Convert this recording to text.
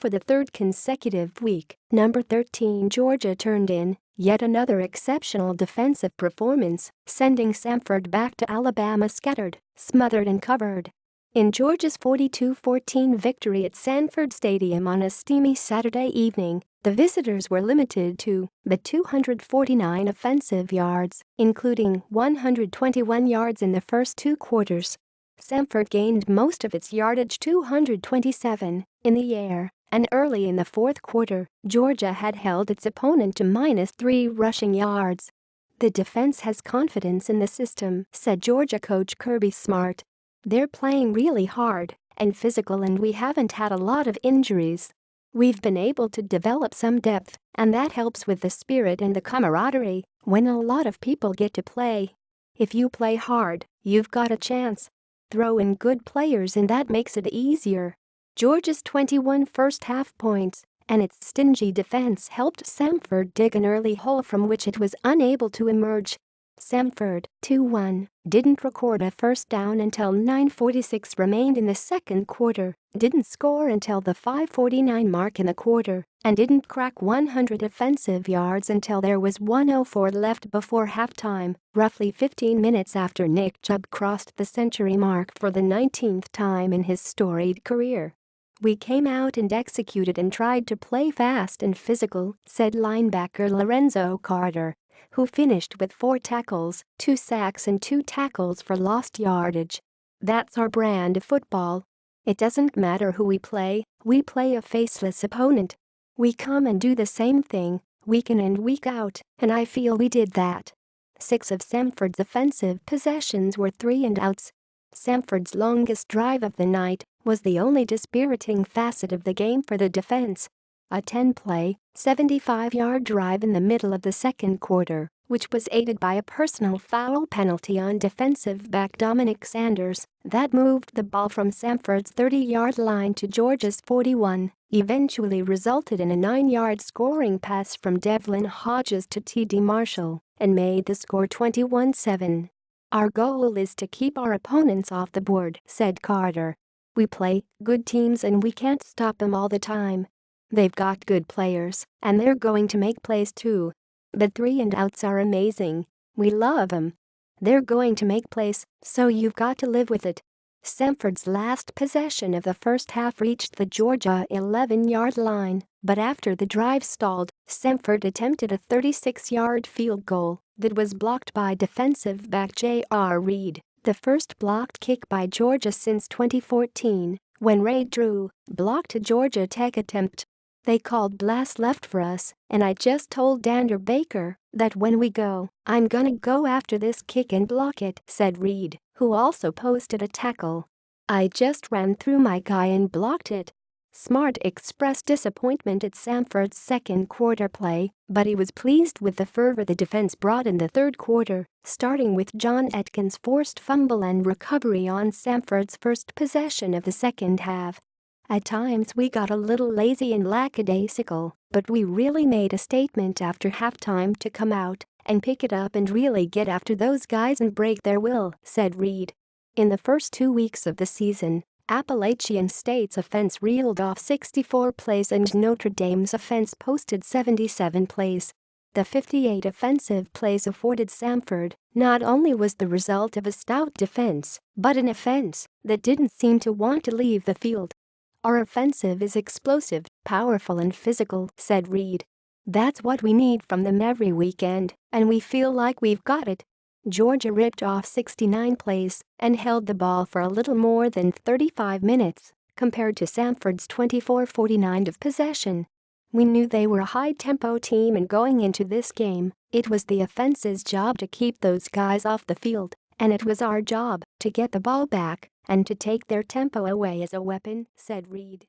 For the third consecutive week, number 13 Georgia turned in yet another exceptional defensive performance, sending Samford back to Alabama scattered, smothered and covered. In Georgia's 42-14 victory at Sanford Stadium on a steamy Saturday evening, the visitors were limited to but 249 offensive yards, including 121 yards in the first two quarters. Samford gained most of its yardage, 227, in the air, and early in the fourth quarter, Georgia had held its opponent to -3 rushing yards. "The defense has confidence in the system," said Georgia coach Kirby Smart. "They're playing really hard and physical, and we haven't had a lot of injuries. We've been able to develop some depth, and that helps with the spirit and the camaraderie when a lot of people get to play. If you play hard, you've got a chance. Throw in good players and that makes it easier." Georgia's 21 first-half points and its stingy defense helped Samford dig an early hole from which it was unable to emerge. Samford, 2-1, didn't record a first down until 9:46 remained in the second quarter, didn't score until the 5:49 mark in the quarter, and didn't crack 100 offensive yards until there was 1:04 left before halftime, roughly 15 minutes after Nick Chubb crossed the century mark for the 19th time in his storied career. "We came out and executed and tried to play fast and physical," said linebacker Lorenzo Carter, who finished with 4 tackles, 2 sacks and 2 tackles for lost yardage. "That's our brand of football. It doesn't matter who we play a faceless opponent. We come and do the same thing, week in and week out, and I feel we did that." 6 of Samford's offensive possessions were 3-and-outs. Samford's longest drive of the night was the only dispiriting facet of the game for the defense. A 10-play, 75-yard drive in the middle of the second quarter, which was aided by a personal foul penalty on defensive back Dominic Sanders, that moved the ball from Samford's 30-yard line to Georgia's 41, eventually resulted in a 9-yard scoring pass from Devlin Hodges to T.D. Marshall, and made the score 21-7. "Our goal is to keep our opponents off the board," said Carter. "We play good teams and we can't stop them all the time. They've got good players, and they're going to make plays too. But 3-and-outs are amazing. We love them. They're going to make plays, so you've got to live with it." Samford's last possession of the first half reached the Georgia 11-yard line, but after the drive stalled, Samford attempted a 36-yard field goal that was blocked by defensive back J.R. Reed, the first blocked kick by Georgia since 2014, when Ray Drew blocked a Georgia Tech attempt. "They called blast left for us, and I just told Dander Baker that when we go, I'm gonna go after this kick and block it," said Reed, who also posted a tackle. "I just ran through my guy and blocked it." Smart expressed disappointment at Samford's second quarter play, but he was pleased with the fervor the defense brought in the third quarter, starting with John Atkins' forced fumble and recovery on Samford's first possession of the second half. "At times we got a little lazy and lackadaisical, but we really made a statement after halftime to come out and pick it up and really get after those guys and break their will," said Reed. In the first 2 weeks of the season, Appalachian State's offense reeled off 64 plays and Notre Dame's offense posted 77 plays. The 58 offensive plays afforded Samford not only was the result of a stout defense, but an offense that didn't seem to want to leave the field. "Our offensive is explosive, powerful and physical," said Reed. "That's what we need from them every weekend, and we feel like we've got it." Georgia ripped off 69 plays and held the ball for a little more than 35 minutes, compared to Samford's 24-49 of possession. "We knew they were a high-tempo team, and going into this game, it was the offense's job to keep those guys off the field, and it was our job to get the ball back and to take their tempo away as a weapon," said Reed.